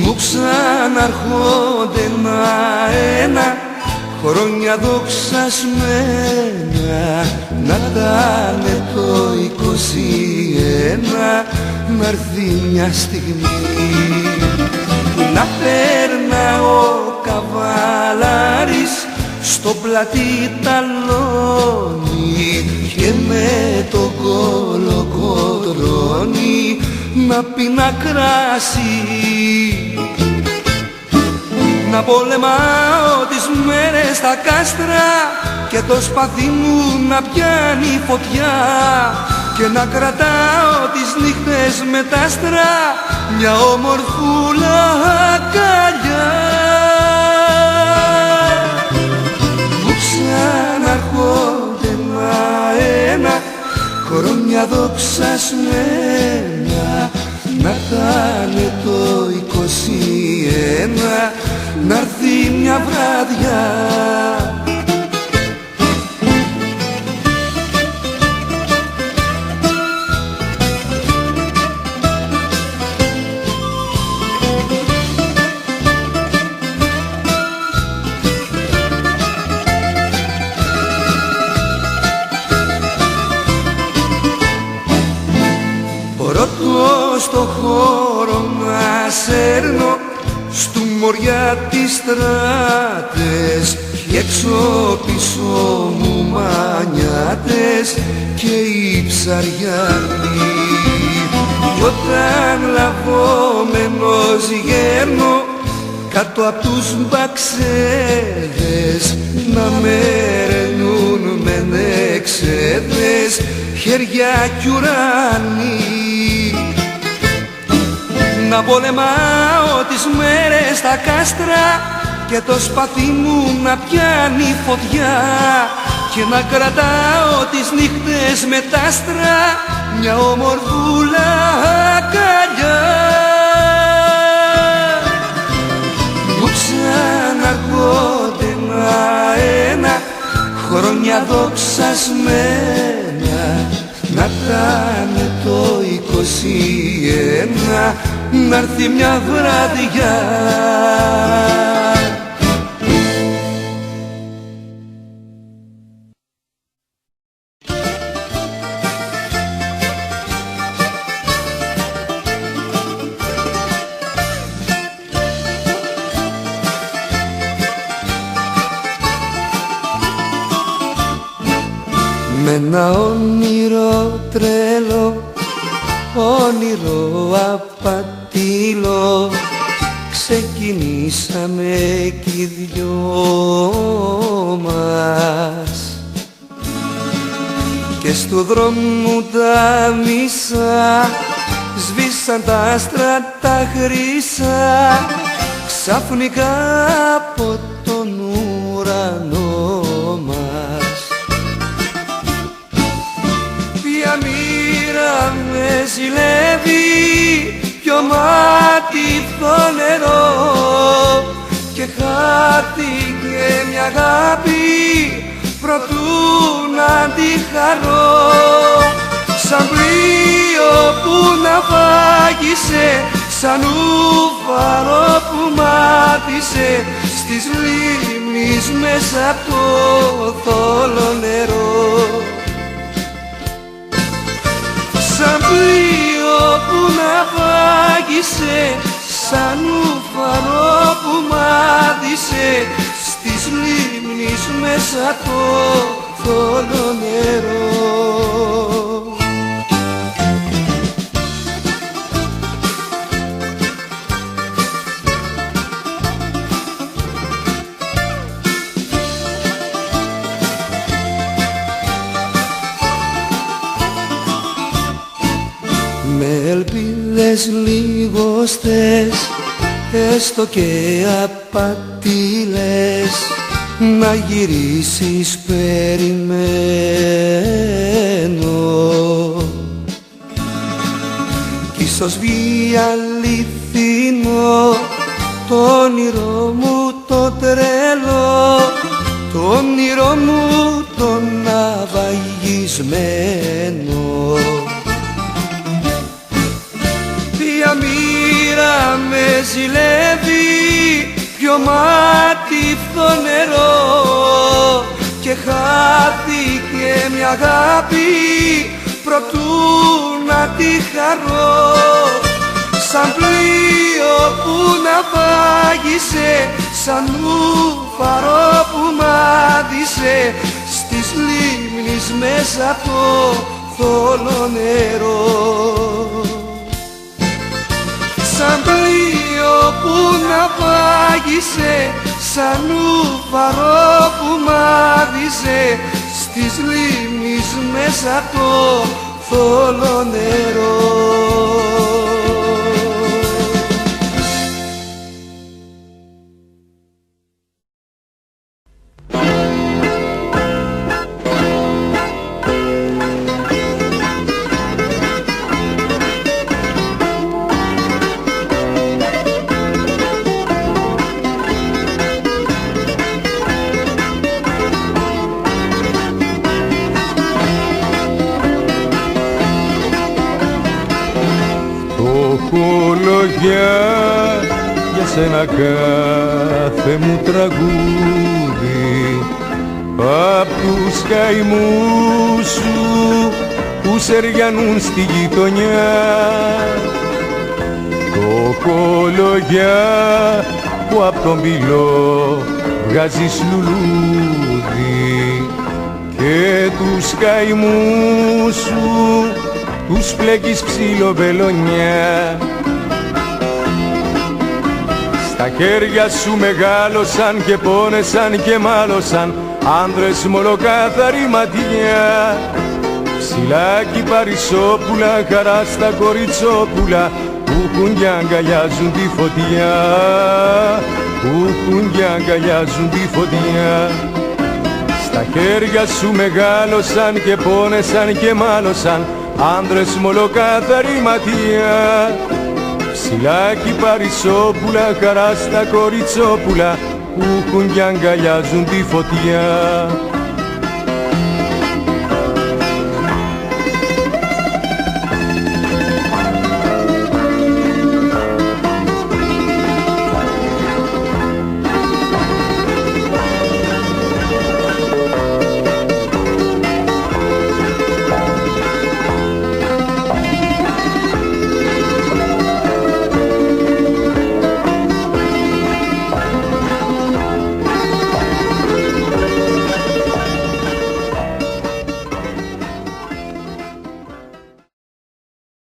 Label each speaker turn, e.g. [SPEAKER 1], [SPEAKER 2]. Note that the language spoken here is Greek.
[SPEAKER 1] Μου ξαναρχόνται ένα-ένα χρόνια δοξασμένα, να ήτανε το 21, να'ρθεί μια στιγμή να περνά ο καβαλάρης στο πλατή ταλόνι και με το κολοκοτρώνει να πίνα κράσι, να πολεμάω τις μέρες στα κάστρα και το σπαθί μου να πιάνει φωτιά και να κρατάω τις νύχτες με τα άστρα μια ομορφούλα αγκαλιά. Μου ξαναρχόνται ένα-ένα χρόνια δοξασμένα, να ήτανε το 21, να'ρθεί μια βράδια. Πρώτο στο χώρο να σέρνω στου μωριά τις στράτες κι έξω πίσω μου μανιάτες και οι ψαριάνοι. Κι όταν λαβόμενος γέρνω κάτω απ' τους μπαξέδες να με ρενούν με νεξέδες χέρια κι ουράνοι, να πολεμάω τις μέρες στα κάστρα και το σπαθί μου να πιάνει φωτιά και να κρατάω τις νύχτες με τα άστρα μια ομορφούλα αγκαλιά. Μου ξαναρχόνται ένα-ένα χρόνια δοξασμένα, να ήτανε το 21, να'ρθεί μια βραδιά. Με ένα όνειρο τρελό, όνειρο απατήλο, ξεκινήσαμε κι οι δυο μας και στου δρόμου τα μισά σβήσαν τα άστρα τα χρυσά ξαφνικά από τον ουρανό μας. Ποια μοίρα με ζηλεύει, ποιο μάτι το νερό και χάθηκε μια αγάπη προτού να τη χαρώ. Σαν πλοίο που ναυάγησε, σαν ούφαρο που μάτισε στις λίμνης μέσα από το θόλο νερό. Σαν πλοίο που ναυάγησε, σαν ούφαρο που μάτισε στις λίμνης μέσα από το θόλο νερό. με ελπίδες λιγοστές, έστω και απατηλές, να γυρίσεις περιμένω. Κι ίσως βγει αληθινό το όνειρό μου το τρελό, το όνειρό μου το ναυαγισμένο. Ποια μοίρα με ζηλεύει, ποιο μάτι νερό, και χάθηκε μια αγάπη προτού να τη χαρώ. Σαν πλοίο που ναυάγησε, σαν ούφαρο που μάδισε, στις λίμνης μέσα το θόλο νερό. Σαν πλοίο που ναυάγησε, σαν ούφαρο που μάδισε, στις λίμνης μέσα το θόλο νερό.
[SPEAKER 2] Για σένα κάθε μου τραγούδι, απ' τους καημούς σου που σεριανούν στη γειτονιά. Το κολογιά που απ' τον πυλό βγάζεις λουλούδι, και τους καημούς σου τους πλέκεις ψιλοβελονιά. Τα χέρια σου μεγάλωσαν και πόνεσαν και μάλωσαν άνδρες με ολοκάθαρη ματιά. Ψηλάκι παρισόπουλα, χαρά στα κοριτσόπουλα, που έχουν κι αγκαλιάζουν τη φωτιά, που έχουν κι αγκαλιάζουν τη φωτιά. Στα χέρια σου μεγάλωσαν και πόνεσαν και μάλωσαν άνδρες με ολοκάθαρη ματιά. Ψηλάκι παρισόπουλα, χαρά στα κοριτσόπουλα, που έχουν κι αγκαλιάζουν τη φωτιά.